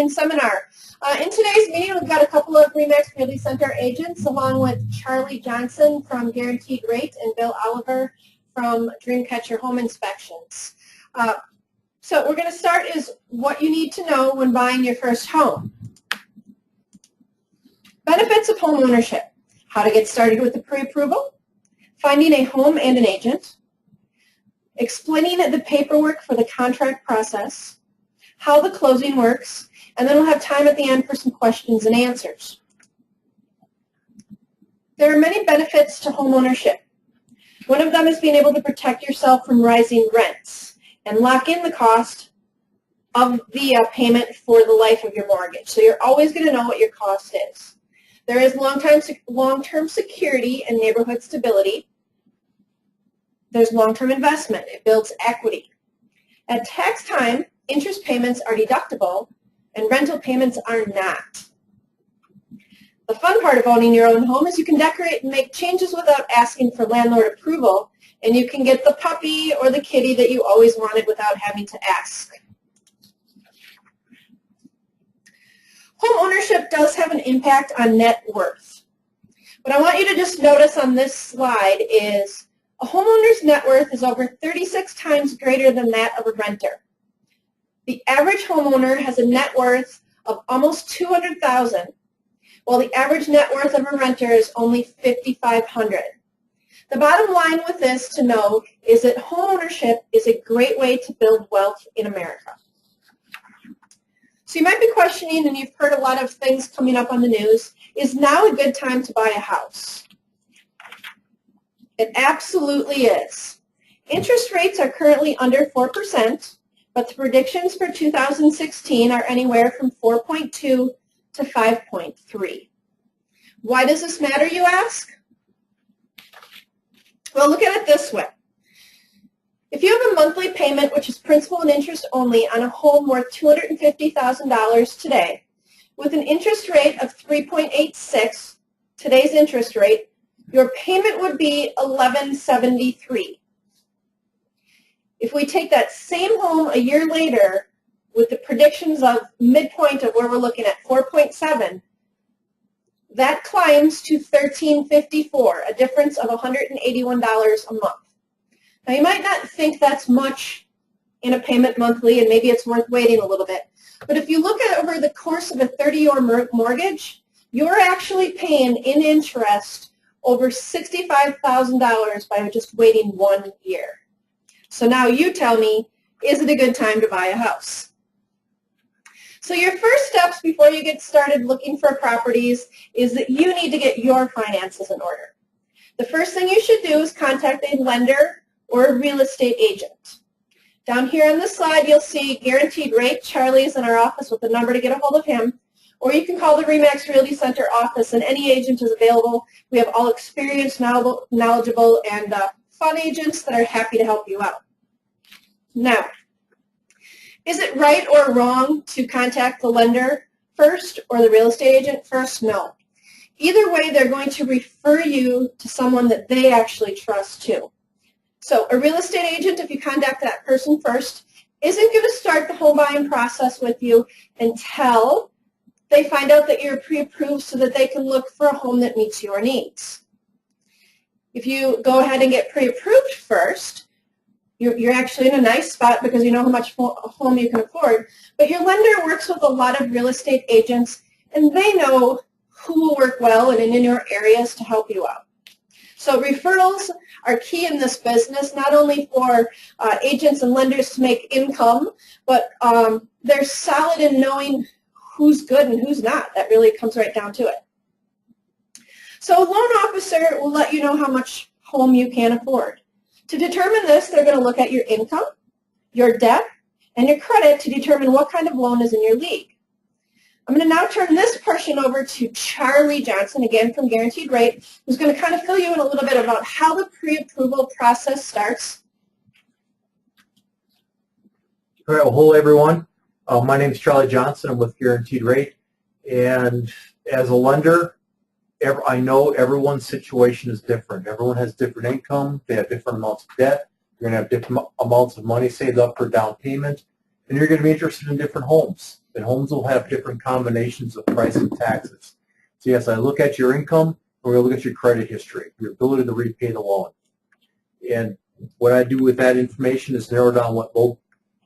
Seminar. In today's meeting, we've got a couple of RE/MAX Realty Center agents, along with Charlie Johnson from Guaranteed Rate and Bill Oliver from Dreamcatcher Home Inspections. So what we're going to start is what you need to know when buying your first home. Benefits of home ownership. How to get started with the pre-approval. Finding a home and an agent. Explaining the paperwork for the contract process. How the closing works. And then we'll have time at the end for some questions and answers. There are many benefits to home ownership. One of them is being able to protect yourself from rising rents and lock in the cost of the payment for the life of your mortgage. So you're always going to know what your cost is. There is long-term security and neighborhood stability. There's long-term investment. It builds equity. At tax time, interest payments are deductible and rental payments are not. The fun part of owning your own home is you can decorate and make changes without asking for landlord approval, and you can get the puppy or the kitty that you always wanted without having to ask. Home ownership does have an impact on net worth. What I want you to just notice on this slide is a homeowner's net worth is over 36 times greater than that of a renter. The average homeowner has a net worth of almost $200,000, while the average net worth of a renter is only $5,500. The bottom line with this to know is that homeownership is a great way to build wealth in America. So you might be questioning, and you've heard a lot of things coming up on the news, is now a good time to buy a house? It absolutely is. Interest rates are currently under 4%. But the predictions for 2016 are anywhere from 4.2 to 5.3. Why does this matter, you ask? Well, look at it this way. If you have a monthly payment, which is principal and interest only, on a home worth $250,000 today, with an interest rate of 3.86, today's interest rate, your payment would be $1,173. If we take that same home a year later with the predictions of midpoint of where we're looking at 4.7, that climbs to $1,354, a difference of $181 a month. Now you might not think that's much in a payment monthly, and maybe it's worth waiting a little bit. But if you look at over the course of a 30-year mortgage, you're actually paying in interest over $65,000 by just waiting 1 year. So now you tell me, is it a good time to buy a house? So your first steps before you get started looking for properties is that you need to get your finances in order. The first thing you should do is contact a lender or a real estate agent. Down here on the slide, you'll see Guaranteed Rate. Charlie's in our office with the number to get a hold of him. Or you can call the RE/MAX Realty Center office, and any agent is available. We have all experienced, knowledgeable, and fun agents that are happy to help you out. Now, is it right or wrong to contact the lender first or the real estate agent first? No. Either way, they're going to refer you to someone that they actually trust too. So a real estate agent, if you contact that person first, isn't going to start the home buying process with you until they find out that you're pre-approved so that they can look for a home that meets your needs. If you go ahead and get pre-approved first, you're actually in a nice spot because you know how much home you can afford, but your lender works with a lot of real estate agents, and they know who will work well and in your areas to help you out. So referrals are key in this business, not only for agents and lenders to make income, but they're solid in knowing who's good and who's not. That really comes right down to it. So a loan officer will let you know how much home you can afford. To determine this, they're going to look at your income, your debt, and your credit to determine what kind of loan is in your league. I'm going to now turn this portion over to Charlie Johnson, again from Guaranteed Rate, who's going to kind of fill you in a little bit about how the pre-approval process starts. All right, well, hello everyone. My name is Charlie Johnson. I'm with Guaranteed Rate, and as a lender, I know everyone's situation is different. Everyone has different income. They have different amounts of debt. You're going to have different amounts of money saved up for down payment, and you're going to be interested in different homes. And homes will have different combinations of price and taxes. So yes, I look at your income, and we're going to look at your credit history, your ability to repay the loan. And what I do with that information is narrow down what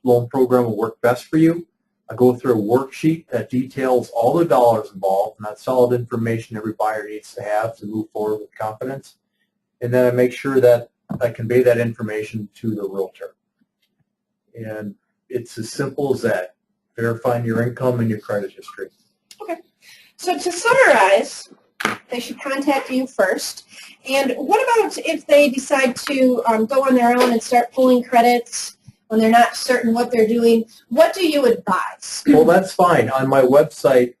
loan program will work best for you. I go through a worksheet that details all the dollars involved, and that's solid information every buyer needs to have to move forward with confidence. And then I make sure that I convey that information to the realtor. And it's as simple as that, verifying your income and your credit history. Okay. So to summarize, they should contact you first. And what about if they decide to go on their own and start pulling credits when they're not certain what they're doing? What do you advise? Well, that's fine. On my website,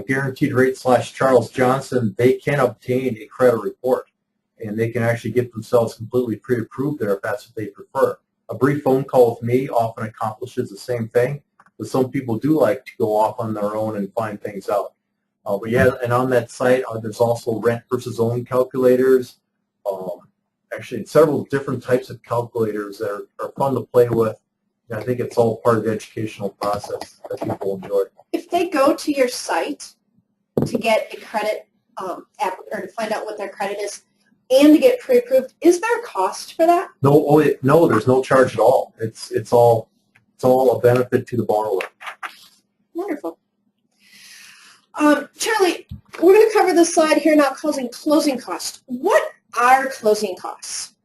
Guaranteed Rate / Charles Johnson, they can obtain a credit report, and they can actually get themselves completely pre-approved there if that's what they prefer. A brief phone call with me often accomplishes the same thing, but some people do like to go off on their own and find things out. But yeah, and on that site, there's also rent versus own calculators. Actually, several different types of calculators that are fun to play with. And I think it's all part of the educational process that people enjoy. If they go to your site to get a credit app or to find out what their credit is and to get pre-approved, is there a cost for that? No, no, there's no charge at all. It's all a benefit to the borrower. Wonderful. Charlie, we're going to cover this slide here now, closing costs. What are closing costs?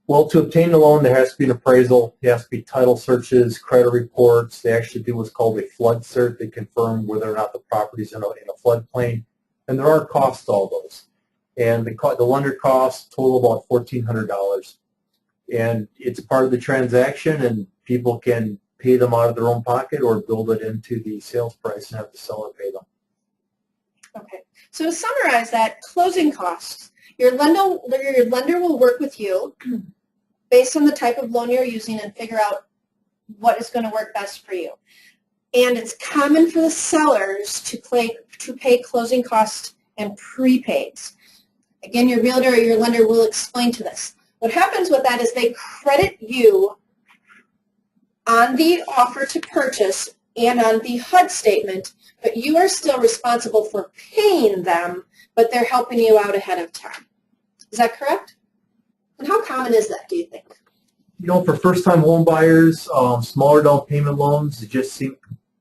Well, to obtain the loan, there has to be an appraisal. There has to be title searches, credit reports. They actually do what's called a flood cert. They confirm whether or not the property's in a floodplain. And there are costs to all those. And the lender costs total about $1,400. And it's part of the transaction, and people can pay them out of their own pocket or build it into the sales price and have the seller pay them. Okay. So to summarize that, closing costs, your lender will work with you based on the type of loan you're using and figure out what is going to work best for you. And it's common for the sellers to pay closing costs and prepaids. Again, your realtor or your lender will explain to this. What happens with that is they credit you on the offer to purchase and on the HUD statement, but you are still responsible for paying them, but they're helping you out ahead of time. Is that correct? And how common is that, do you think? You know, for first-time home buyers, smaller down payment loans, it just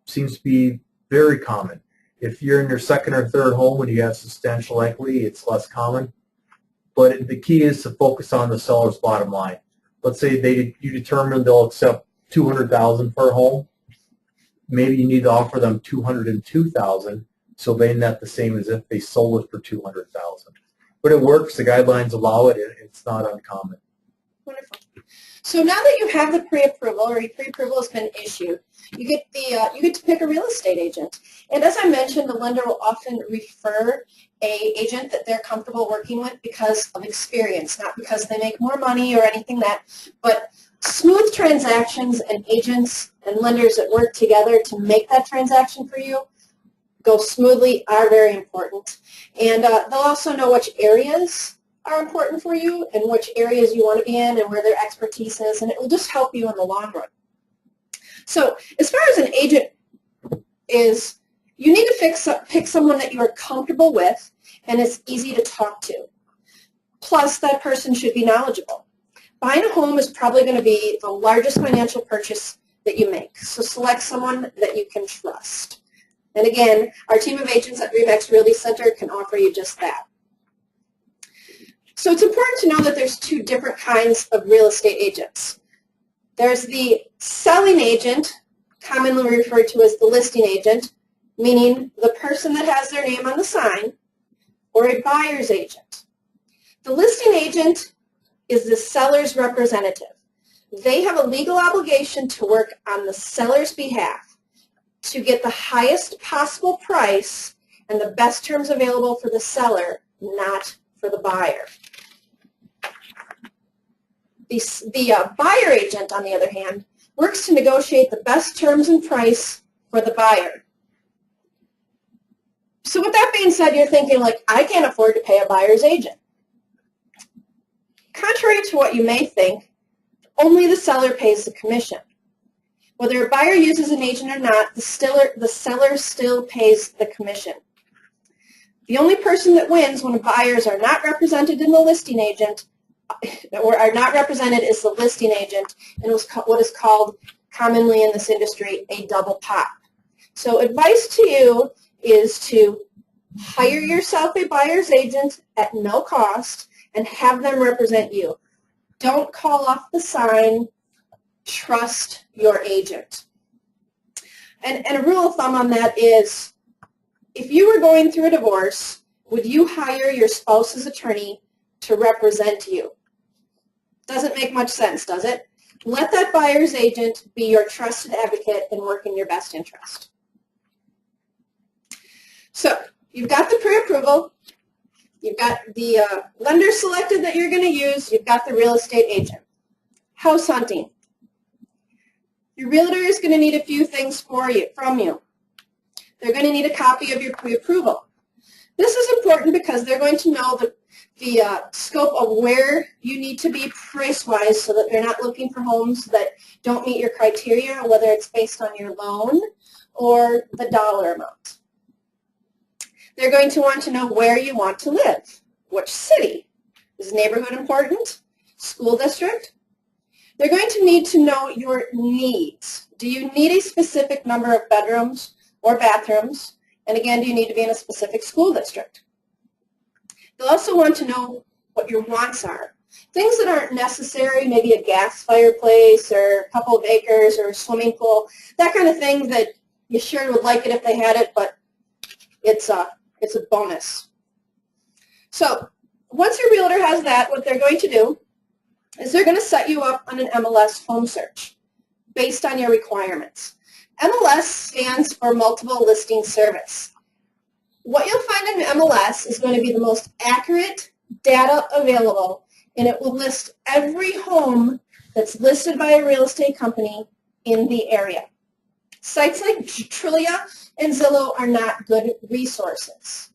seems to be very common. If you're in your second or third home and you have substantial equity, it's less common. But the key is to focus on the seller's bottom line. Let's say you determine they'll accept $200,000 for a home. Maybe you need to offer them $202,000, so they net the same as if they sold it for $200,000. But it works. The guidelines allow it. It's not uncommon. Wonderful. So now that you have the pre-approval, or your pre-approval has been issued, you get to pick a real estate agent. And as I mentioned, the lender will often refer an agent that they're comfortable working with because of experience, not because they make more money or anything but smooth transactions and agents and lenders that work together to make that transaction for you go smoothly are very important. And they'll also know which areas are important for you and which areas you want to be in and where their expertise is, and it will just help you in the long run. So as far as an agent is, you need to pick someone that you are comfortable with and is easy to talk to. Plus, that person should be knowledgeable. Buying a home is probably going to be the largest financial purchase that you make, so select someone that you can trust. And again, our team of agents at RE/MAX Realty Center can offer you just that. So it's important to know that there's two different kinds of real estate agents. There's the selling agent, commonly referred to as the listing agent, meaning the person that has their name on the sign, or a buyer's agent. The listing agent is the seller's representative. They have a legal obligation to work on the seller's behalf to get the highest possible price and the best terms available for the seller, not for the buyer. The buyer agent, on the other hand, works to negotiate the best terms and price for the buyer. So with that being said, you're thinking, like, I can't afford to pay a buyer's agent. Contrary to what you may think, only the seller pays the commission. Whether a buyer uses an agent or not, the seller still pays the commission. The only person that wins when buyers are not represented in the listing agent, or are not represented, is the listing agent, and what is called commonly in this industry a double pop. So advice to you is to hire yourself a buyer's agent at no cost and have them represent you. Don't call off the sign. Trust your agent. And a rule of thumb on that is, if you were going through a divorce, would you hire your spouse's attorney to represent you? Doesn't make much sense, does it? Let that buyer's agent be your trusted advocate and work in your best interest. So you've got the pre-approval, you've got the lender selected that you're going to use, you've got the real estate agent. House hunting. Your realtor is going to need a few things from you. They're going to need a copy of your pre-approval. This is important because they're going to know the scope of where you need to be price-wise so that they're not looking for homes that don't meet your criteria, whether it's based on your loan or the dollar amount. They're going to want to know where you want to live, which city. Is neighborhood important? School district? They're going to need to know your needs. Do you need a specific number of bedrooms or bathrooms? And again, do you need to be in a specific school district? They'll also want to know what your wants are. Things that aren't necessary, maybe a gas fireplace or a couple of acres or a swimming pool, that kind of thing that you sure would like it if they had it, but it's a bonus. So once your realtor has that, what they're going to do is they're going to set you up on an MLS home search based on your requirements. MLS stands for Multiple Listing Service. What you'll find in MLS is going to be the most accurate data available, and it will list every home that's listed by a real estate company in the area. Sites like Trulia and Zillow are not good resources.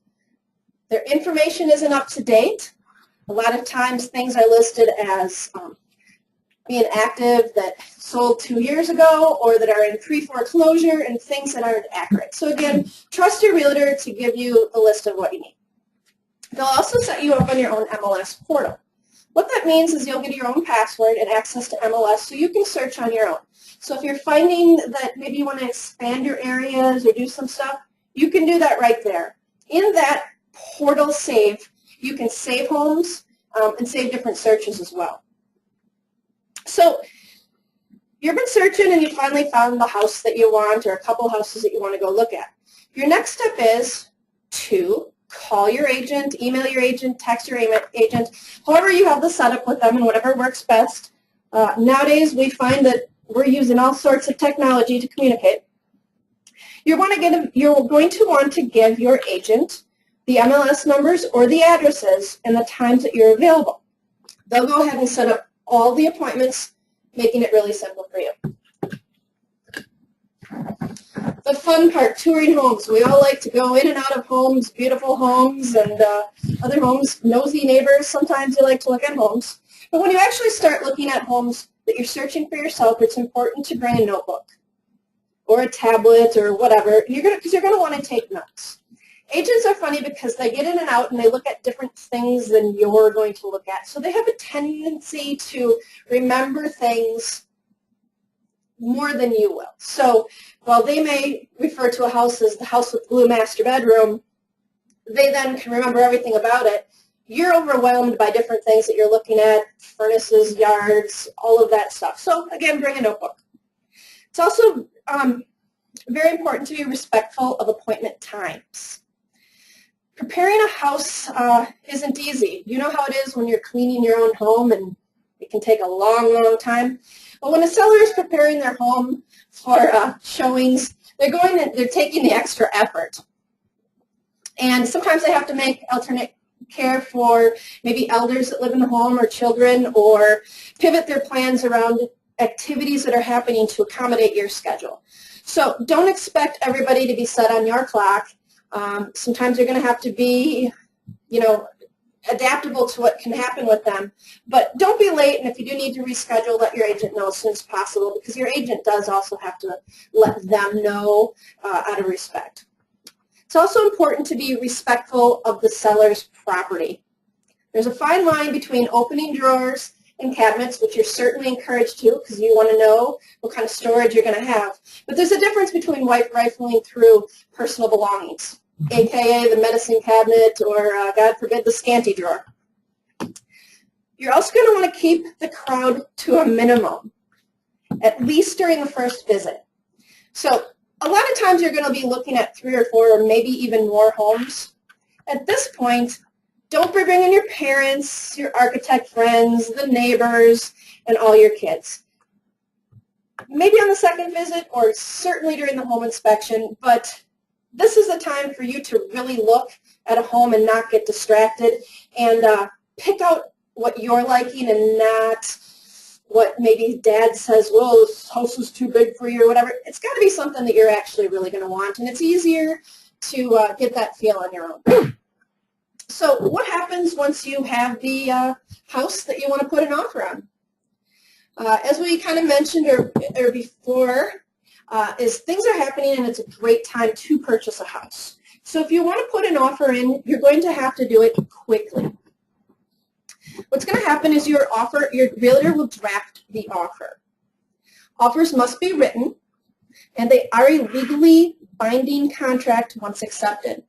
Their information isn't up to date. A lot of times things are listed as being active that sold 2 years ago or that are in pre-foreclosure and things that aren't accurate. So again, trust your realtor to give you a list of what you need. They'll also set you up on your own MLS portal. What that means is you'll get your own password and access to MLS so you can search on your own. So if you're finding that maybe you want to expand your areas or do some stuff, you can do that right there. In that portal save, you can save homes and save different searches as well. So you've been searching and you finally found the house that you want or a couple houses that you want to go look at. Your next step is to call your agent, email your agent, text your agent, however you have the setup with them and whatever works best. Nowadays we find that we're using all sorts of technology to communicate. You're going to want to give your agent the MLS numbers or the addresses and the times that you're available. They'll go ahead and set up all the appointments, making it really simple for you. The fun part, touring homes. We all like to go in and out of homes, beautiful homes, and other homes, nosy neighbors. Sometimes you like to look at homes. But when you actually start looking at homes that you're searching for yourself, it's important to bring a notebook or a tablet or whatever, because you're going to want to take notes. Agents are funny because they get in and out and they look at different things than you're going to look at. So they have a tendency to remember things more than you will. So while they may refer to a house as the house with blue master bedroom, they then can remember everything about it. You're overwhelmed by different things that you're looking at, furnaces, yards, all of that stuff. So again, bring a notebook. It's also very important to be respectful of appointment times. Preparing a house isn't easy. You know how it is when you're cleaning your own home and it can take a long, long time. But when a seller is preparing their home for showings, they're taking the extra effort. And sometimes they have to make alternate care for maybe elders that live in the home or children, or pivot their plans around activities that are happening to accommodate your schedule. So don't expect everybody to be set on your clock. Sometimes you're going to have to be, adaptable to what can happen with them. But don't be late, and if you do need to reschedule, let your agent know as soon as possible, because your agent does also have to let them know out of respect. It's also important to be respectful of the seller's property. There's a fine line between opening drawers and cabinets, which you're certainly encouraged to because you want to know what kind of storage you're going to have. But there's a difference between rifling through personal belongings, aka the medicine cabinet or, God forbid, the scanty drawer. You're also going to want to keep the crowd to a minimum, at least during the first visit. So a lot of times you're going to be looking at 3 or 4 or maybe even more homes. At this point, don't be bringing your parents, your architect friends, the neighbors, and all your kids. Maybe on the second visit or certainly during the home inspection, but this is the time for you to really look at a home and not get distracted and pick out what you're liking and not what maybe dad says, well, this house is too big for you or whatever. It's got to be something that you're actually really going to want, and it's easier to get that feel on your own. So what happens once you have the house that you want to put an offer on? As we kind of mentioned or before, is things are happening and it's a great time to purchase a house. So if you want to put an offer in, you're going to have to do it quickly. What's going to happen is your realtor will draft the offer. Offers must be written, and they are a legally binding contract once accepted.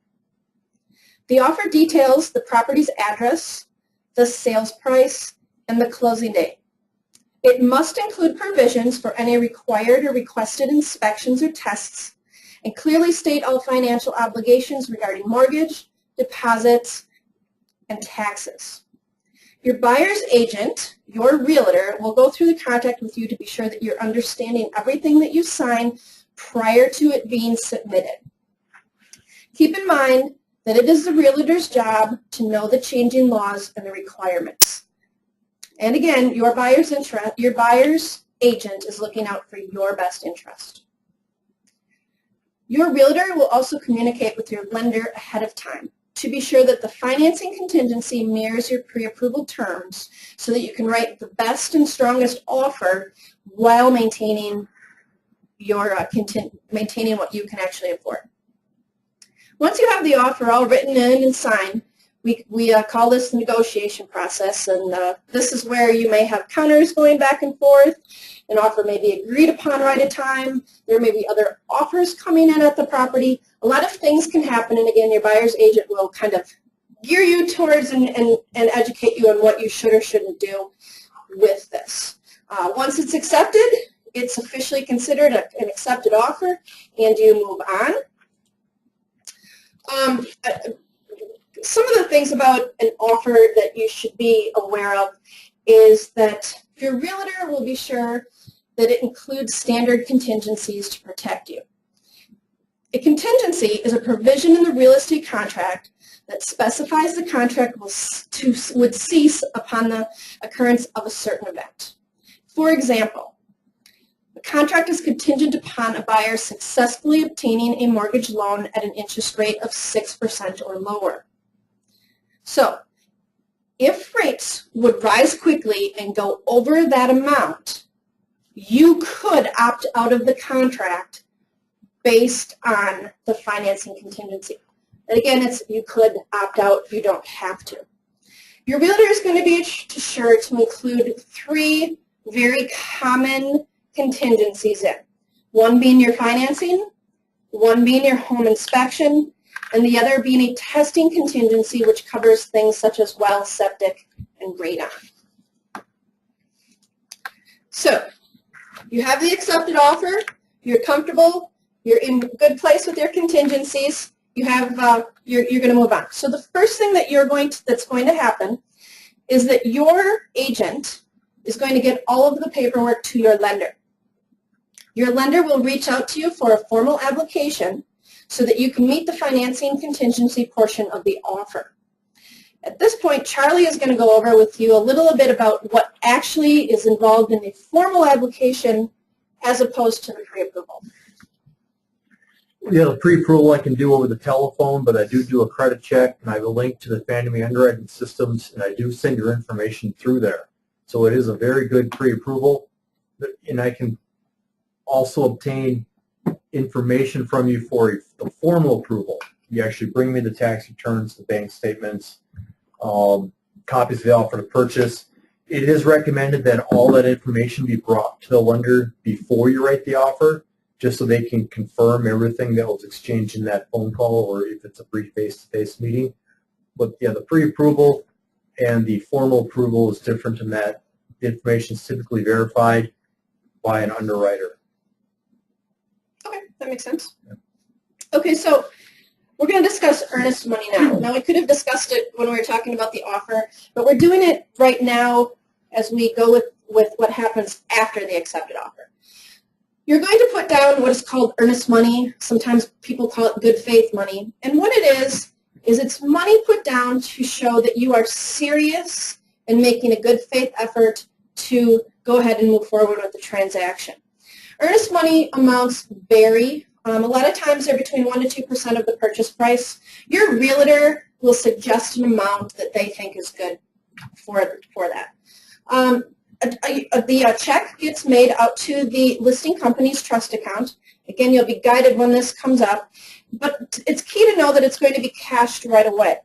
The offer details the property's address, the sales price, and the closing date. It must include provisions for any required or requested inspections or tests, and clearly state all financial obligations regarding mortgage, deposits, and taxes. Your buyer's agent, your realtor, will go through the contract with you to be sure that you're understanding everything that you sign prior to it being submitted. Keep in mind that it is the realtor's job to know the changing laws and the requirements. And again, your buyer's agent is looking out for your best interest. Your realtor will also communicate with your lender ahead of time to be sure that the financing contingency mirrors your pre-approval terms so that you can write the best and strongest offer while maintaining maintaining what you can actually afford. Once you have the offer all written in and signed, we call this the negotiation process, and this is where you may have counters going back and forth. An offer may be agreed upon right at time. There may be other offers coming in at the property. A lot of things can happen, and again, your buyer's agent will kind of gear you towards and educate you on what you should or shouldn't do with this. Once it's accepted, it's officially considered an accepted offer, and you move on. Some of the things about an offer that you should be aware of is that your realtor will be sure that it includes standard contingencies to protect you. A contingency is a provision in the real estate contract that specifies the contract would cease upon the occurrence of a certain event. For example, the contract is contingent upon a buyer successfully obtaining a mortgage loan at an interest rate of 6% or lower. So, if rates would rise quickly and go over that amount, you could opt out of the contract based on the financing contingency. And again, you could opt out, you don't have to. Your realtor is going to be sure to include 3 very common contingencies in. One being your financing, one being your home inspection, and the other being a testing contingency, which covers things such as well, septic, and radon. So, you have the accepted offer, you're comfortable, you're in a good place with your contingencies, you have, you're going to move on. So the first thing that that's going to happen is that your agent is going to get all of the paperwork to your lender. Your lender will reach out to you for a formal application so that you can meet the financing contingency portion of the offer. At this point, Charlie is going to go over with you a little bit about what actually is involved in a formal application as opposed to the pre-approval. Yeah, the pre-approval I can do over the telephone, but I do a credit check, and I have a link to the Fannie Mae underwriting systems, and I do send your information through there. So it is a very good pre-approval, and I can also obtain information from you for the formal approval. You actually bring me the tax returns, the bank statements, copies of the offer to purchase. It is recommended that all that information be brought to the lender before you write the offer, just so they can confirm everything that was exchanged in that phone call, or if it's a brief face-to-face meeting. But yeah, the pre-approval and the formal approval is different in that the information is typically verified by an underwriter. Okay, that makes sense. Yeah. Okay, so we're going to discuss earnest money now. Now, we could have discussed it when we were talking about the offer, but we're doing it right now as we go with what happens after the accepted offer. You're going to put down what is called earnest money. Sometimes people call it good faith money. And what it is it's money put down to show that you are serious in making a good faith effort to go ahead and move forward with the transaction. Earnest money amounts vary. A lot of times they're between 1% to 2% of the purchase price. Your realtor will suggest an amount that they think is good for that. The check gets made out to the listing company's trust account. Again, you'll be guided when this comes up, but it's key to know that it's going to be cashed right away.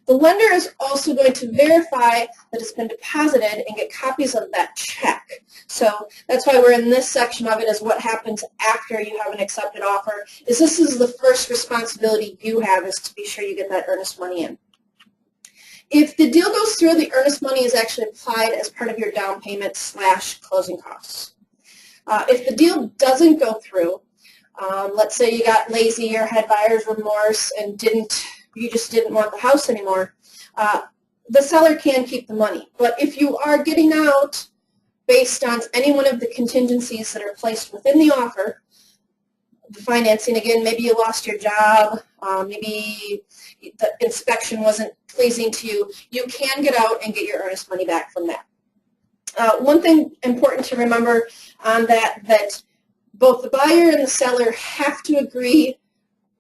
The lender is also going to verify that it's been deposited and get copies of that check. So that's why we're in this section of it, is what happens after you have an accepted offer. This is the first responsibility you have, is to be sure you get that earnest money in. If the deal goes through, the earnest money is actually applied as part of your down payment / closing costs. If the deal doesn't go through, let's say you got lazy or had buyer's remorse and you just didn't want the house anymore, the seller can keep the money. But if you are getting out based on any one of the contingencies that are placed within the offer, the financing, again, maybe you lost your job, maybe the inspection wasn't pleasing to you, you can get out and get your earnest money back from that. One thing important to remember on that both the buyer and the seller have to agree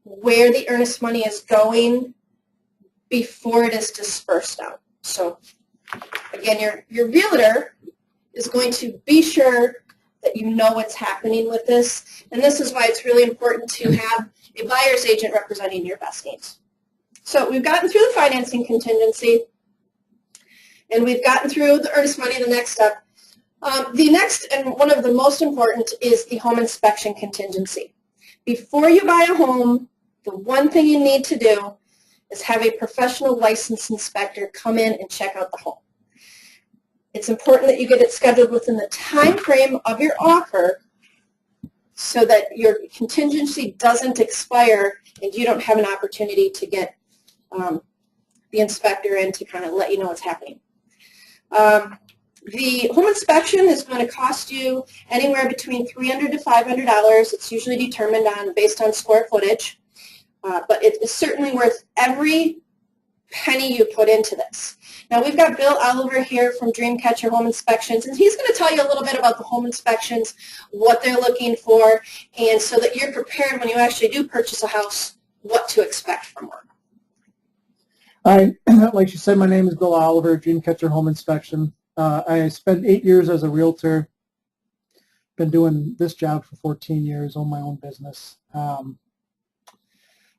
where the earnest money is going before it is dispersed out. So again, your realtor is going to be sure that you know what's happening with this, and this is why it's really important to have a buyer's agent representing your best needs. So we've gotten through the financing contingency, and we've gotten through the earnest money, the next step. The next, and one of the most important, is the home inspection contingency. Before you buy a home, the one thing you need to do is have a professional licensed inspector come in and check out the home. It's important that you get it scheduled within the time frame of your offer so that your contingency doesn't expire and you don't have an opportunity to get the inspector in to kind of let you know what's happening. The home inspection is going to cost you anywhere between $300 to $500. It's usually determined based on square footage, but it is certainly worth every penny you put into this. Now, we've got Bill Oliver here from Dreamcatcher Home Inspections, and he's going to tell you a little bit about the home inspections, what they're looking for, and so that you're prepared when you actually do purchase a house, what to expect from one. Hi, like you said, my name is Bill Oliver, Dreamcatcher Home Inspection. I spent 8 years as a realtor, been doing this job for 14 years, own my own business. I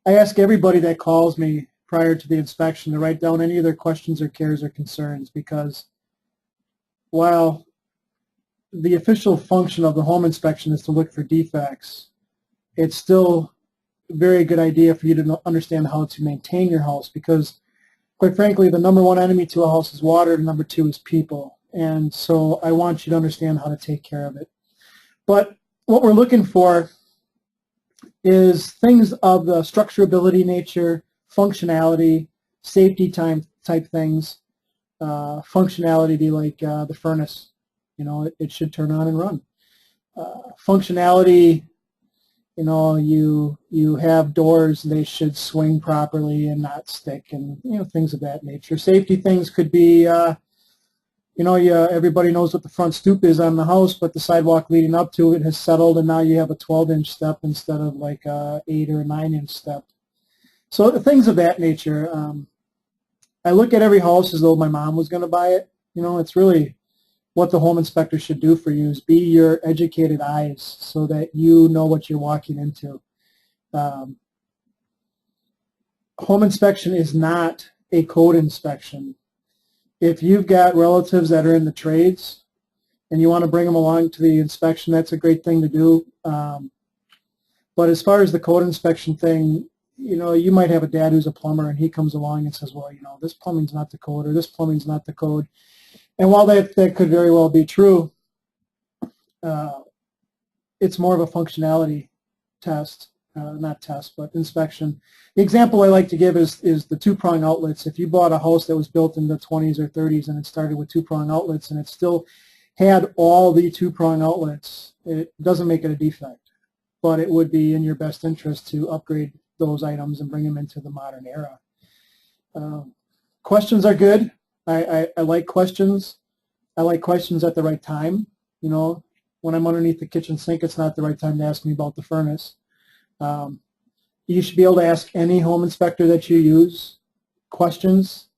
ask everybody that calls me prior to the inspection to write down any of their questions or cares or concerns, because while the official function of the home inspection is to look for defects, it's still a very good idea for you to understand how to maintain your house, because quite frankly, the number one enemy to a house is water, and number two is people. And so I want you to understand how to take care of it. But what we're looking for is things of the structurability nature, functionality, safety type things. Functionality like the furnace, it should turn on and run. Functionality, you have doors, they should swing properly and not stick, and things of that nature. Safety things could be everybody knows what the front stoop is on the house, but the sidewalk leading up to it has settled, and now you have a 12-inch step instead of like a 8 or a 9-inch step. So things of that nature. I look at every house as though my mom was going to buy it. It's really what the home inspector should do for you is be your educated eyes so that you know what you're walking into. Home inspection is not a code inspection. If you've got relatives that are in the trades and you want to bring them along to the inspection, that's a great thing to do. But as far as the code inspection thing, you might have a dad who's a plumber and he comes along and says, well, this plumbing's not the code or this plumbing's not the code. And while that could very well be true, it's more of a functionality test, not test, but inspection. The example I like to give is the two-prong outlets. If you bought a house that was built in the 20s or 30s and it started with two-prong outlets and it still had all the two-prong outlets, it doesn't make it a defect, but it would be in your best interest to upgrade those items and bring them into the modern era. Questions are good. I like questions. I like questions at the right time. When I'm underneath the kitchen sink, it's not the right time to ask me about the furnace. You should be able to ask any home inspector that you use questions.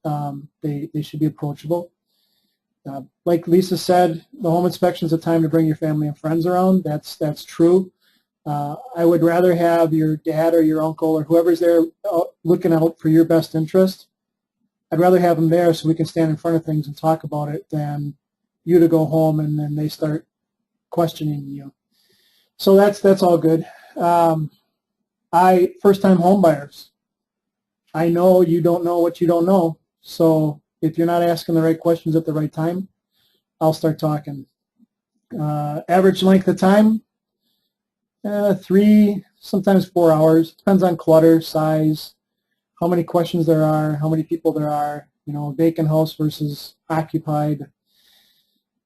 They should be approachable. Like Lisa said, the home inspection is a time to bring your family and friends around. That's true. I would rather have your dad or your uncle or whoever's there looking out for your best interest. I'd rather have them there so we can stand in front of things and talk about it than you to go home and then they start questioning you. So that's all good. First-time home buyers, I know you don't know what you don't know. So if you're not asking the right questions at the right time, I'll start talking. Average length of time, 3, sometimes 4 hours. Depends on clutter, size, how many questions there are, how many people there are, vacant house versus occupied.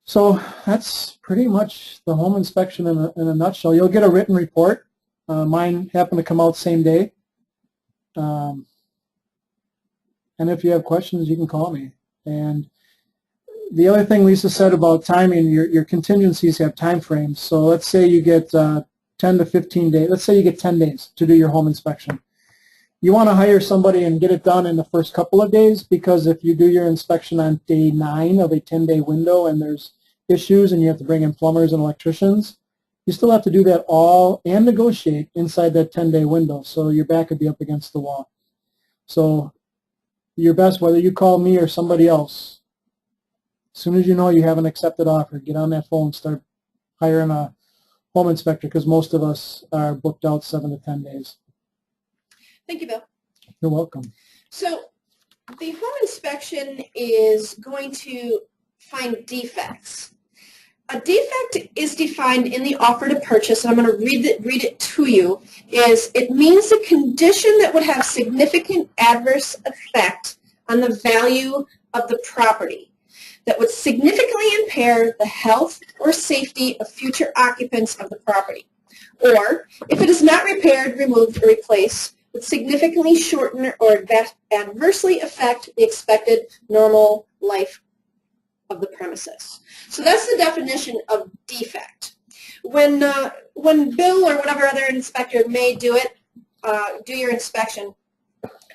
So that's pretty much the home inspection in a nutshell. You'll get a written report. Mine happened to come out same day. And if you have questions, you can call me. And the other thing Lisa said about timing, your contingencies have time frames. So let's say you get 10 to 15 days. Let's say you get 10 days to do your home inspection. You want to hire somebody and get it done in the first couple of days, because if you do your inspection on day 9 of a 10-day window and there's issues and you have to bring in plumbers and electricians, you still have to do that all and negotiate inside that 10-day window, so your back would be up against the wall. So your best, whether you call me or somebody else, as soon as you know you have an accepted offer, get on that phone and start hiring a home inspector, because most of us are booked out 7 to 10 days. Thank you, Bill. You're welcome. So the home inspection is going to find defects. A defect is defined in the offer to purchase, and I'm going to read it to you, is it means a condition that would have significant adverse effect on the value of the property, that would significantly impair the health or safety of future occupants of the property, or if it is not repaired, removed, or replaced, would significantly shorten or adversely affect the expected normal life of the premises. So that's the definition of defect. When Bill or whatever other inspector may do your inspection,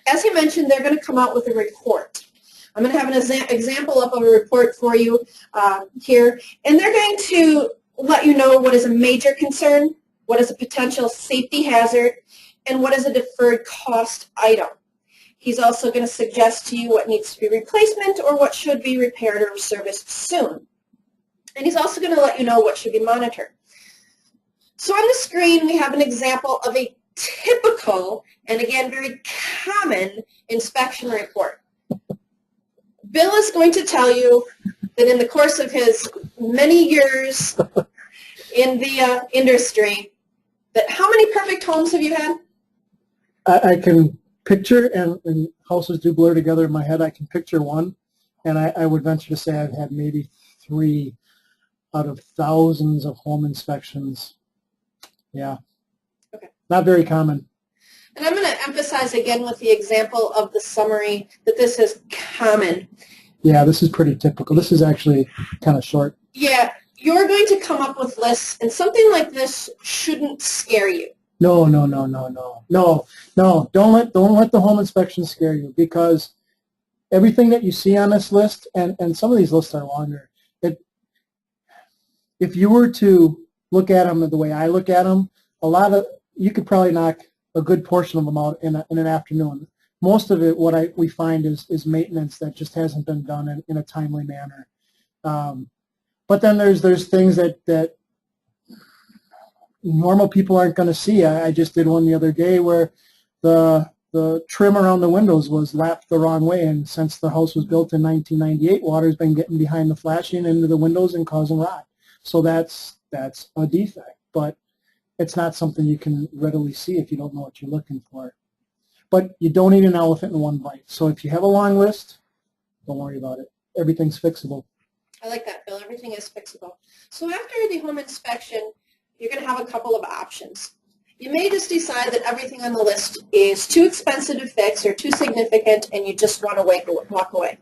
as he mentioned, they're going to come out with a report. I'm going to have an example up of a report for you here, and they're going to let you know what is a major concern, what is a potential safety hazard, and what is a deferred cost item. He's also going to suggest to you what needs to be replacement or what should be repaired or serviced soon. And he's also going to let you know what should be monitored. So on the screen we have an example of a typical, and again very common, inspection report. Bill is going to tell you that in the course of his many years in the industry, that how many perfect homes have you had? I can picture, and houses do blur together in my head, I can picture one, and I would venture to say I've had maybe 3 out of thousands of home inspections. Yeah. Okay. Not very common. And I'm going to emphasize again with the example of the summary that this is common. Yeah, this is pretty typical. This is actually kind of short. Yeah, you're going to come up with lists, and something like this shouldn't scare you. No. Don't let the home inspection scare you, because everything that you see on this list, and some of these lists are longer. If you were to look at them the way I look at them, you could probably knock a good portion of them out in an afternoon. Most of it, we find is maintenance that just hasn't been done in a timely manner. But then there's things that normal people aren't going to see. I just did one the other day where the trim around the windows was lapped the wrong way, and since the house was built in 1998, water's been getting behind the flashing into the windows and causing rot. So that's a defect, but it's not something you can readily see if you don't know what you're looking for. But you don't eat an elephant in one bite. So if you have a long list, don't worry about it. Everything's fixable. I like that, Bill. Everything is fixable. So after the home inspection, you're going to have a couple of options. You may just decide that everything on the list is too expensive to fix or too significant, and you just want to walk away.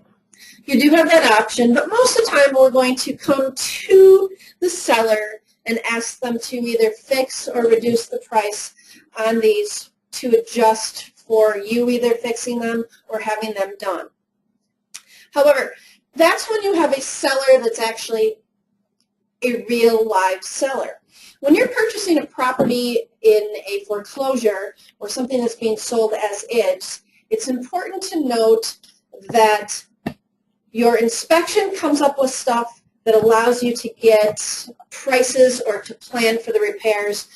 You do have that option, but most of the time we're going to come to the seller and ask them to either fix or reduce the price on these to adjust for you either fixing them or having them done. However, that's when you have a seller that's actually a real live seller. When you're purchasing a property in a foreclosure or something that's being sold as is, it's important to note that your inspection comes up with stuff that allows you to get prices or to plan for the repairs,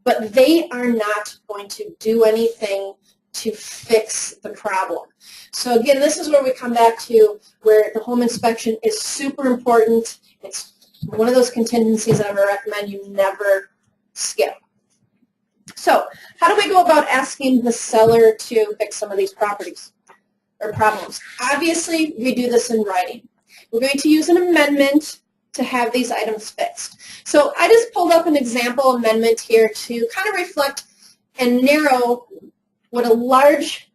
but they are not going to do anything to fix the problem. So again, this is where we come back to where the home inspection is super important. It's one of those contingencies that I would recommend you never skip. So how do we go about asking the seller to fix some of these properties or problems? Obviously, we do this in writing. We're going to use an amendment to have these items fixed. So I just pulled up an example amendment here to kind of reflect and narrow what a large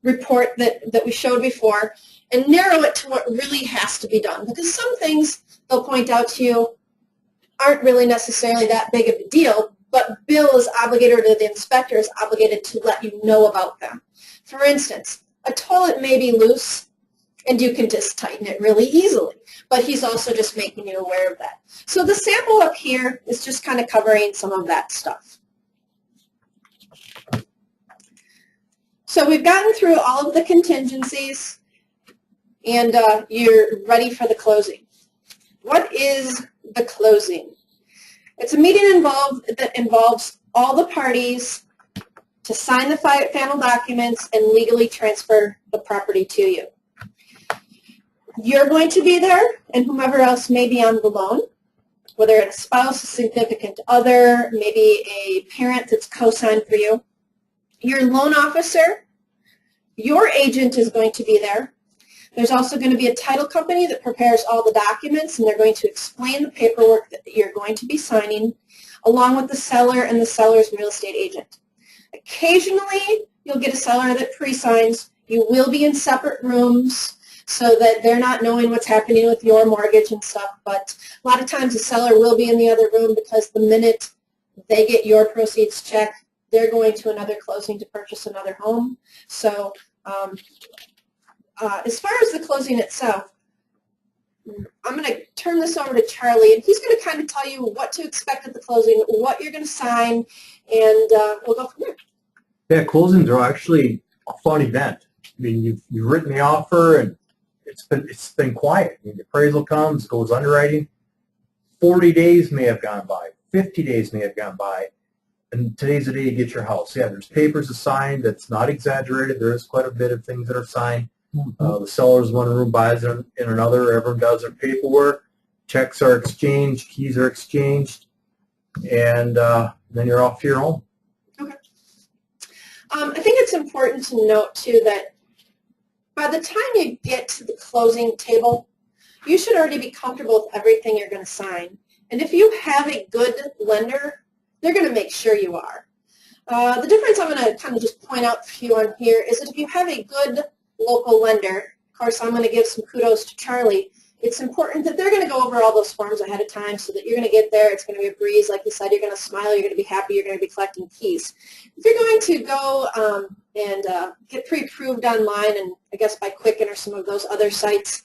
report that we showed before, and narrow it to what really has to be done. Because some things they'll point out to you aren't really necessarily that big of a deal, but Bill is obligated, or the inspector is obligated to let you know about them. For instance, a toilet may be loose, and you can just tighten it really easily, but he's also just making you aware of that. So the sample up here is just kind of covering some of that stuff. So we've gotten through all of the contingencies, and you're ready for the closing. What is the closing? It's a meeting that involves all the parties to sign the final documents and legally transfer the property to you. You're going to be there, and whomever else may be on the loan, whether it's a spouse, a significant other, maybe a parent that's co-signed for you. Your loan officer, your agent is going to be there. There's also going to be a title company that prepares all the documents, and they're going to explain the paperwork that you're going to be signing, along with the seller and the seller's real estate agent. Occasionally, you'll get a seller that pre-signs. You will be in separate rooms so that they're not knowing what's happening with your mortgage and stuff, but a lot of times the seller will be in the other room, because the minute they get your proceeds check, they're going to another closing to purchase another home. So as far as the closing itself, I'm going to turn this over to Charlie, and he's going to kind of tell you what to expect at the closing, what you're going to sign, and we'll go from there. Yeah, closings are actually a fun event. I mean, you've written the offer, and it's been quiet. I mean, the appraisal comes, goes underwriting. 40 days may have gone by, 50 days may have gone by, and today's the day you get your house. Yeah, there's papers to sign. That's not exaggerated. There is quite a bit of things that are signed. The seller's one room, buys in another. Everyone does their paperwork. Checks are exchanged. Keys are exchanged. And then you're off to your home. Okay. I think it's important to note, too, that by the time you get to the closing table, you should already be comfortable with everything you're going to sign. And if you have a good lender, they're going to make sure you are. The difference I'm going to kind of just point out for you on here is that if you have a good local lender course, I'm going to give some kudos to Charlie. It's important that they're going to go over all those forms ahead of time so that you're going to get there. It's going to be a breeze. Like you said, you're going to smile. You're going to be happy. You're going to be collecting keys. If you're going to go and get pre-approved online, and I guess by Quicken or some of those other sites,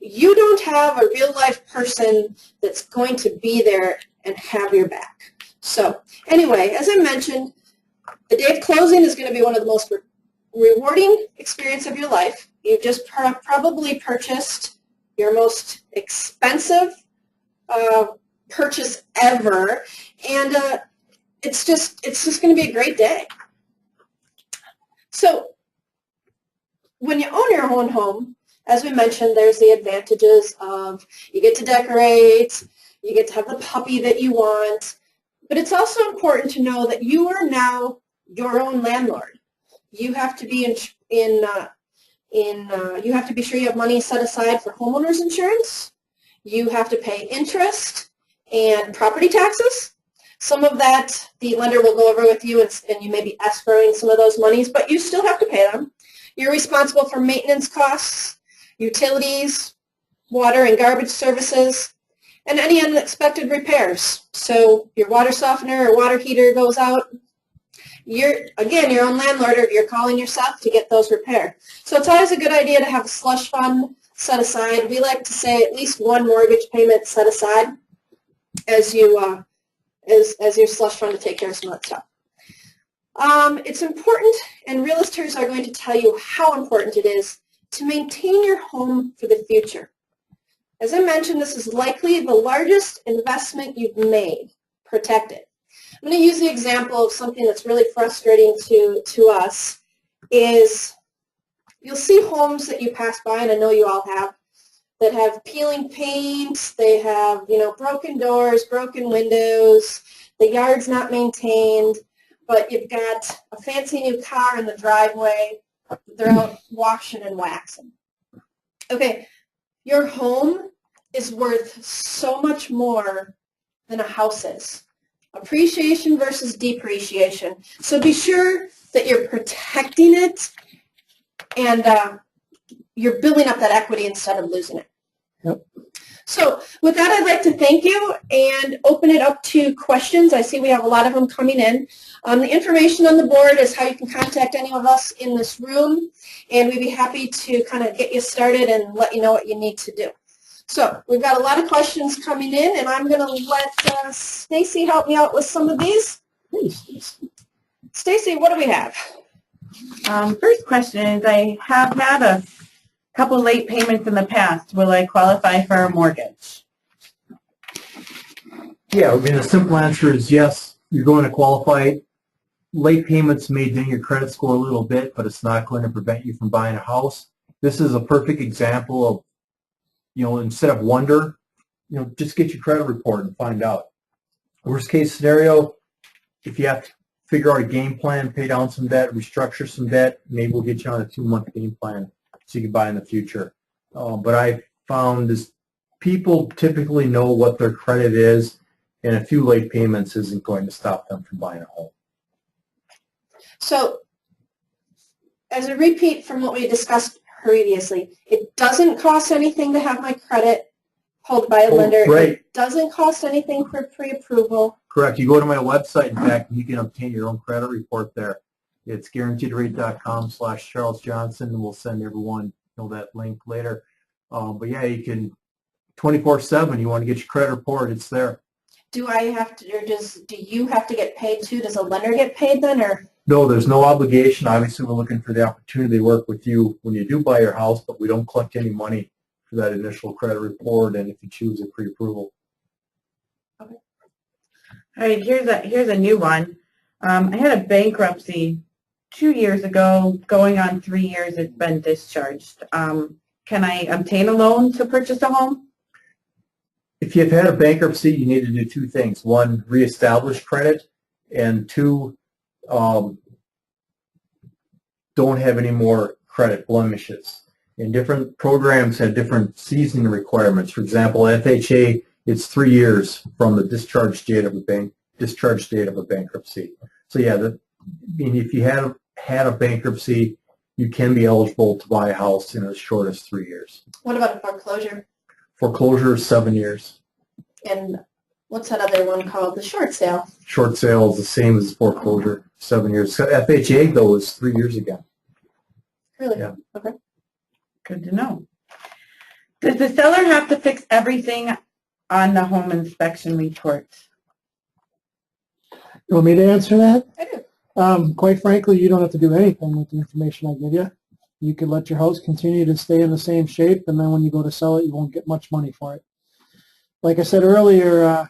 you don't have a real-life person that's going to be there and have your back. So anyway, as I mentioned, the day of closing is going to be one of the most rewarding experience of your life. You've just probably purchased your most expensive purchase ever, and it's just going to be a great day. So when you own your own home, as we mentioned, there's the advantages of you get to decorate, you get to have the puppy that you want, but it's also important to know that you are now your own landlord. You have to be you have to be sure you have money set aside for homeowners insurance. You have to pay interest and property taxes. Some of that the lender will go over with you, and you may be escrowing some of those monies, but you still have to pay them. You're responsible for maintenance costs, utilities, water and garbage services, and any unexpected repairs. So your water softener or water heater goes out, you're your own landlord, or you're calling yourself to get those repaired. So it's always a good idea to have a slush fund set aside. We like to say at least one mortgage payment set aside as you as your slush fund to take care of some of that stuff. It's important, and realtors are going to tell you how important it is to maintain your home for the future. As I mentioned, this is likely the largest investment you've made. Protect it. I'm going to use the example of something that's really frustrating to us is you'll see homes that you pass by, and I know you all have, that have peeling paint, they have, broken doors, broken windows, the yard's not maintained, but you've got a fancy new car in the driveway, they're out washing and waxing. Okay, your home is worth so much more than a house is. Appreciation versus depreciation. So be sure that you're protecting it and you're building up that equity instead of losing it. Yep. So with that, I'd like to thank you and open it up to questions. I see we have a lot of them coming in. The information on the board is how you can contact any of us in this room, and we'd be happy to kind of get you started and let you know what you need to do. So we've got a lot of questions coming in, and I'm going to let Stacy help me out with some of these. Stacy, what do we have? First question is, I have had a couple late payments in the past. Will I qualify for a mortgage? Yeah, the simple answer is yes. You're going to qualify. Late payments may ding your credit score a little bit, but it's not going to prevent you from buying a house. This is a perfect example of, instead of wonder, just get your credit report and find out. Worst case scenario, if you have to figure out a game plan, pay down some debt, restructure some debt, maybe we'll get you on a 2-month game plan so you can buy in the future. But I found is people typically know what their credit is, and a few late payments isn't going to stop them from buying a home. So as a repeat from what we discussed previously, it doesn't cost anything to have my credit held by a lender. Right. It doesn't cost anything for pre-approval. Correct. You go to my website, in fact, and you can obtain your own credit report there. It's guaranteedrate.com/Charles Johnson, and we'll send everyone that link later. But yeah, you can 24/7. You want to get your credit report, it's there. Do I have to, or do you have to get paid too? Does a lender get paid then, or? No, there's no obligation. Obviously, we're looking for the opportunity to work with you when you do buy your house, but we don't collect any money for that initial credit report, and if you choose a pre-approval. Okay. All right, here's a new one. I had a bankruptcy 2 years ago, going on 3 years. It's been discharged. Can I obtain a loan to purchase a home? If you've had a bankruptcy, you need to do two things. One, reestablish credit, and two, don't have any more credit blemishes. And different programs have different seasoning requirements. For example, FHA, it's 3 years from the discharge date of a bankruptcy. So yeah, if you had a bankruptcy, you can be eligible to buy a house in as short as 3 years. What about a foreclosure? Foreclosure is 7 years. And what's that other one called? The short sale. Short sale is the same as foreclosure, 7 years. FHA, though, is 3 years again. Really? Yeah. Okay. Good to know. Does the seller have to fix everything on the home inspection report? You want me to answer that? I do. Quite frankly, you don't have to do anything with the information I give you. You could let your house continue to stay in the same shape, and then when you go to sell it, you won't get much money for it. Like I said earlier,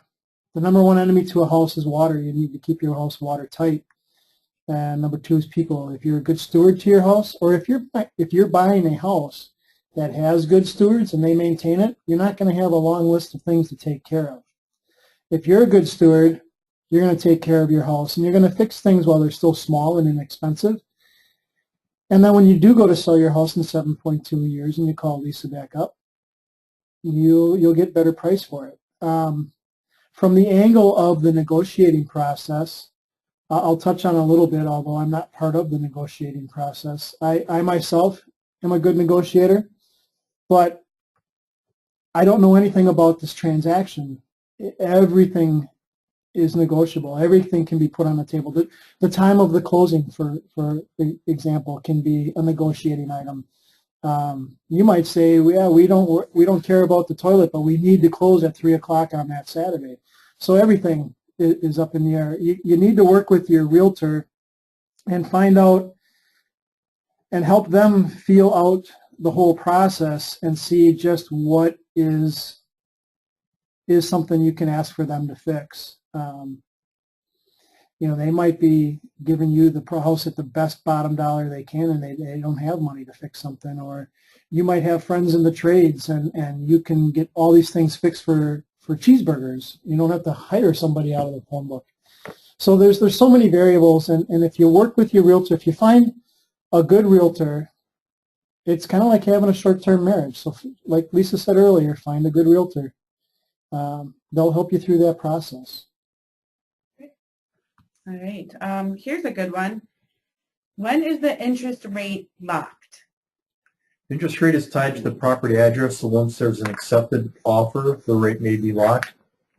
the number one enemy to a house is water. You need to keep your house watertight. And number two is people. If you're a good steward to your house, or if you're buying a house that has good stewards and they maintain it, you're not going to have a long list of things to take care of. If you're a good steward, you're going to take care of your house, and you're going to fix things while they're still small and inexpensive. And then when you do go to sell your house in 7.2 years and you call Lisa back up, you'll get better price for it. From the angle of the negotiating process, I'll touch on a little bit, although I'm not part of the negotiating process. I myself am a good negotiator, but I don't know anything about this transaction. Everything is negotiable. Everything can be put on the table. The time of the closing, for example, can be a negotiating item. You might say, yeah, we don't care about the toilet, but we need to close at 3 o'clock on that Saturday. So everything is up in the air. You need to work with your realtor and find out and help them feel out the whole process and see just what is something you can ask for them to fix. They might be giving you the house at the best bottom dollar they can, and they don't have money to fix something. Or you might have friends in the trades, and you can get all these things fixed for cheeseburgers. You don't have to hire somebody out of the phone book. So there's so many variables, and if you work with your realtor, if you find a good realtor, it's kind of like having a short-term marriage. So like Lisa said earlier, find a good realtor. They'll help you through that process. All right. Here's a good one. When is the interest rate locked? Interest rate is tied to the property address, so once there's an accepted offer, the rate may be locked.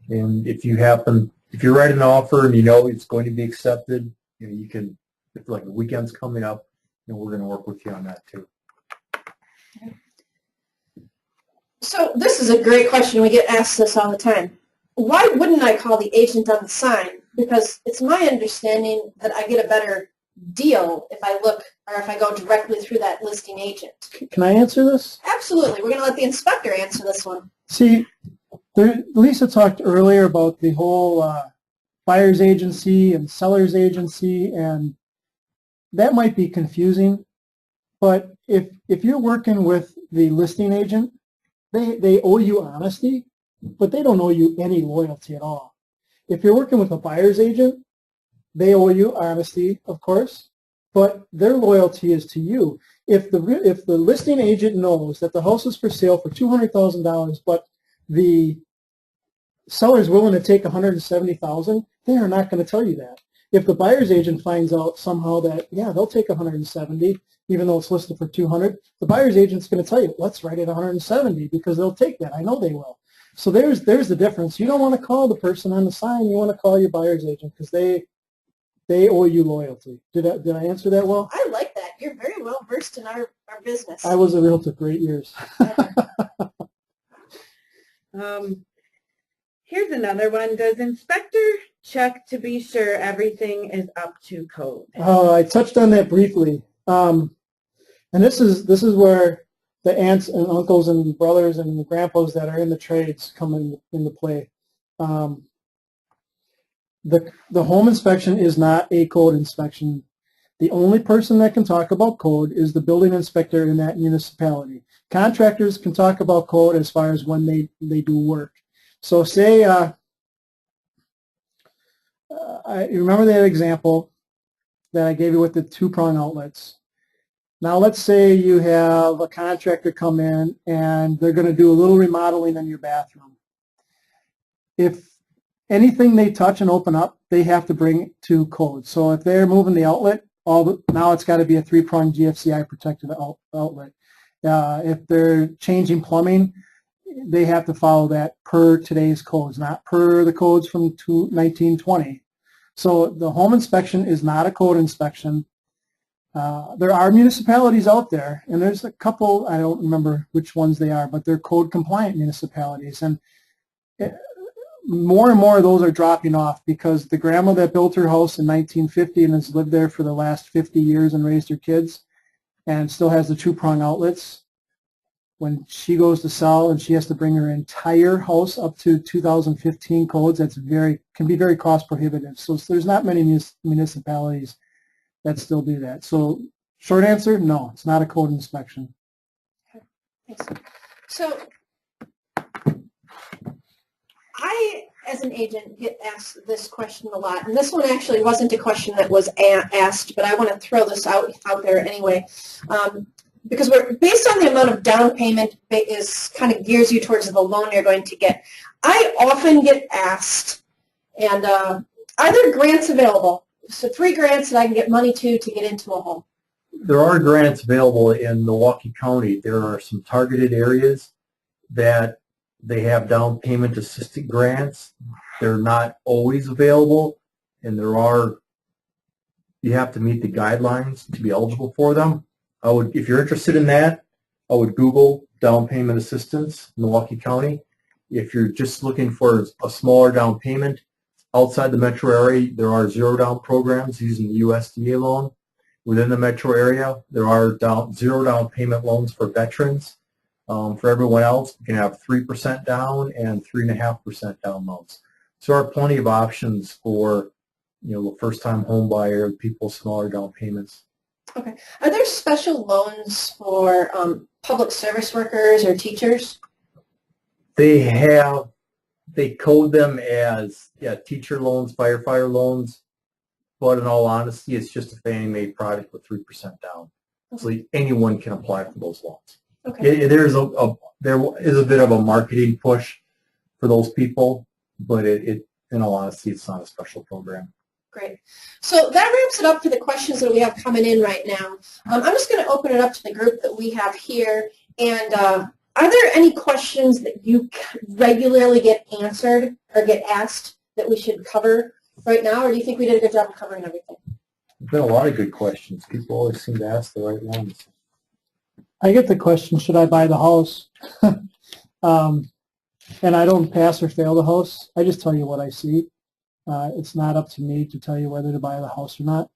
And if you write an offer and you know it's going to be accepted, you can, if like the weekend's coming up, we're going to work with you on that too. So this is a great question. We get asked this all the time. Why wouldn't I call the agent on the sign? Because it's my understanding that I get a better deal if I look or if I go directly through that listing agent. Can I answer this? Absolutely. We're going to let the inspector answer this one. See, Lisa talked earlier about the whole buyer's agency and seller's agency, and that might be confusing. But if you're working with the listing agent, they owe you honesty, but they don't owe you any loyalty at all. If you're working with a buyer's agent, they owe you honesty, of course, but their loyalty is to you. If the listing agent knows that the house is for sale for $200,000, but the seller is willing to take $170,000, they are not going to tell you that. If the buyer's agent finds out somehow that, yeah, they'll take $170, even though it's listed for $200, the buyer's agent's going to tell you, let's write it $170 because they'll take that. I know they will. So there's the difference. You don't want to call the person on the sign. You want to call your buyer's agent because they owe you loyalty. Did I answer that well? I like that. You're very well versed in our business. I was a realtor for 8 years. Here's another one. Does inspector check to be sure everything is up to code? Oh, I touched on that briefly. And this is where the aunts and uncles and brothers and the grandpas that are in the trades come into play. The home inspection is not a code inspection. The only person that can talk about code is the building inspector in that municipality. Contractors can talk about code as far as when they do work. So say, I remember that example that I gave you with the two-prong outlets. Now let's say you have a contractor come in and they're going to do a little remodeling in your bathroom. If anything they touch and open up, they have to bring to code. So if they're moving the outlet, now it's got to be a 3-prong GFCI protected outlet. If they're changing plumbing, they have to follow that per today's codes, not per the codes from 1920. So the home inspection is not a code inspection. There are municipalities out there, and there's a couple, I don't remember which ones they are, but they're code compliant municipalities. And more and more of those are dropping off because the grandma that built her house in 1950 and has lived there for the last 50 years and raised her kids and still has the 2-prong outlets, when she goes to sell and she has to bring her entire house up to 2015 codes, can be very cost prohibitive. So there's not many municipalities that still do that. So short answer, no, it's not a code inspection. Okay, thanks. So I, as an agent, get asked this question a lot, and this one actually wasn't a question that was asked, but I want to throw this out there anyway. Because we're based on the amount of down payment is kind of gears you towards the loan you're going to get. I often get asked, and are there grants available? So 3 grants that I can get money to get into a home. There are grants available in Milwaukee County. There are some targeted areas that they have down payment assistance grants. They're not always available, and you have to meet the guidelines to be eligible for them. If you're interested in that, I would Google down payment assistance, Milwaukee County. If you're just looking for a smaller down payment, outside the metro area, there are zero down programs using the USDA loan. Within the metro area, there are zero down payment loans for veterans. For everyone else, you can have 3% down and 3.5% down loans. So there are plenty of options for the first-time home buyer, people with smaller down payments. Okay. Are there special loans for public service workers or teachers? They code them as teacher loans, firefighter loans, but in all honesty, it's just a Fannie Mae product with 3% down. So anyone can apply for those loans. Okay. There is a bit of a marketing push for those people, but in all honesty, it's not a special program. Great. So that wraps it up for the questions that we have coming in right now. I'm just going to open it up to the group that we have here. And are there any questions that you regularly get answered or get asked that we should cover right now? Or do you think we did a good job of covering everything? There's been a lot of good questions. People always seem to ask the right ones. I get the question, should I buy the house? And I don't pass or fail the house. I just tell you what I see. It's not up to me to tell you whether to buy the house or not.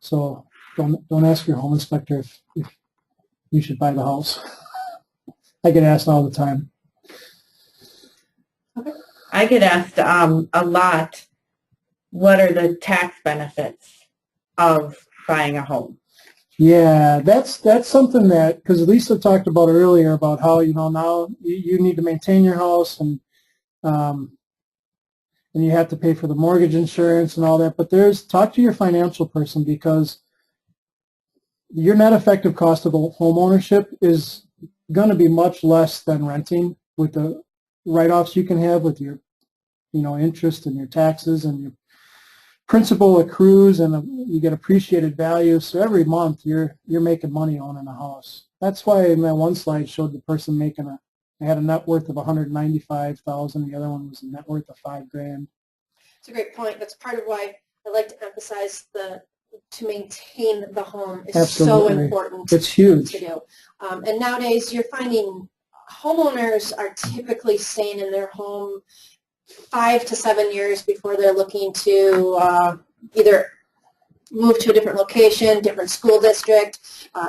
So don't ask your home inspector if you should buy the house. I get asked all the time. I get asked a lot, what are the tax benefits of buying a home? Yeah, that's something that, because Lisa talked about earlier about how, now you need to maintain your house and you have to pay for the mortgage insurance and all that. But talk to your financial person, because your net effective cost of home ownership is going to be much less than renting, with the write-offs you can have with your, interest and your taxes and your principal accrues, and you get appreciated value. So every month you're making money owning a house. That's why in that one slide showed the person they had a net worth of $195,000. The other one was a net worth of $5,000. It's a great point. That's part of why I like to emphasize to maintain the home is Absolutely. So important. It's huge. To do. And nowadays you're finding homeowners are typically staying in their home 5 to 7 years before they're looking to either move to a different location, different school district,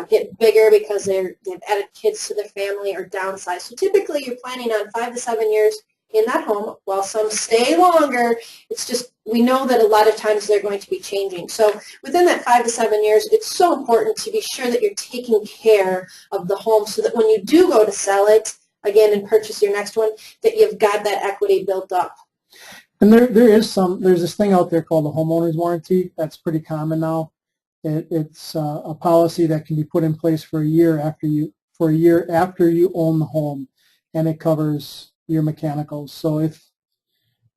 get bigger because they've added kids to their family, or downsize. So typically you're planning on 5 to 7 years in that home. While some stay longer, it's just we know that a lot of times they're going to be changing. So within that 5 to 7 years, it's so important to be sure that you're taking care of the home so that when you do go to sell it again and purchase your next one, that you've got that equity built up. And there's this thing out there called the homeowner's warranty. That's pretty common now. It's a policy that can be put in place for a year after you own the home, and it covers your mechanicals. So if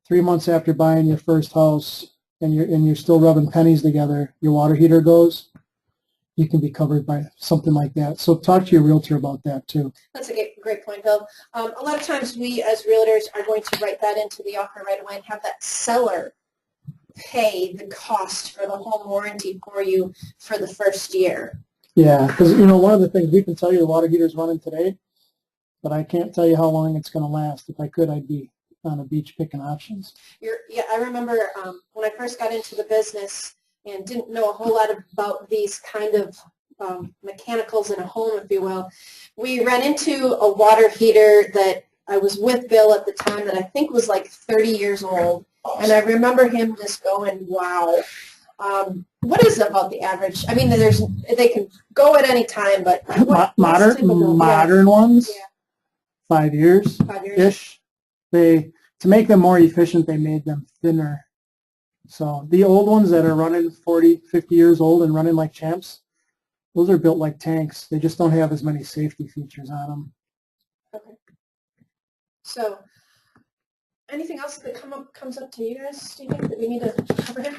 3 months after buying your first house, and you're still rubbing pennies together, your water heater goes, you can be covered by something like that. So talk to your realtor about that too. That's a great point, Bill. A lot of times we as realtors are going to write that into the offer right away and have that seller pay the cost for the home warranty for you for the first year. Yeah, because one of the things we can tell you the water heater's running today, but I can't tell you how long it's going to last. If I could, I'd be on a beach picking options. Yeah, I remember when I first got into the business and didn't know a whole lot about these kind of mechanicals in a home, if you will. We ran into a water heater that I was with Bill at the time that I think was like 30 years old. And I remember him just going, wow. What is about the average? I mean, they can go at any time, but what's typical? Modern ones, Yeah. 5 years. 5 years. Ish. To make them more efficient, they made them thinner. So the old ones that are running 40, 50 years old and running like champs, those are built like tanks. They just don't have as many safety features on them. Okay. So, anything else that comes up to you guys, do you think, that we need to cover here?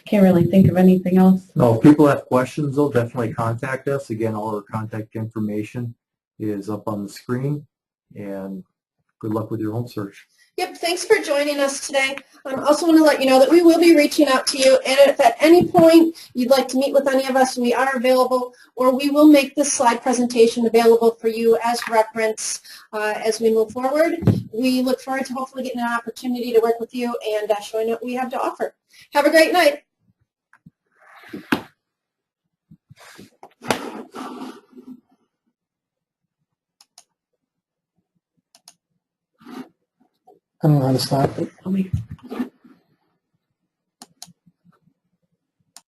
Can't really think of anything else. No, if people have questions, they'll definitely contact us. Again, all our contact information is up on the screen, and good luck with your home search. Yep, thanks for joining us today. I also want to let you know that we will be reaching out to you, and if at any point you'd like to meet with any of us, we are available, or we will make this slide presentation available for you as reference as we move forward. We look forward to hopefully getting an opportunity to work with you and showing what we have to offer. Have a great night. I don't know how to stop it. Oh, wait.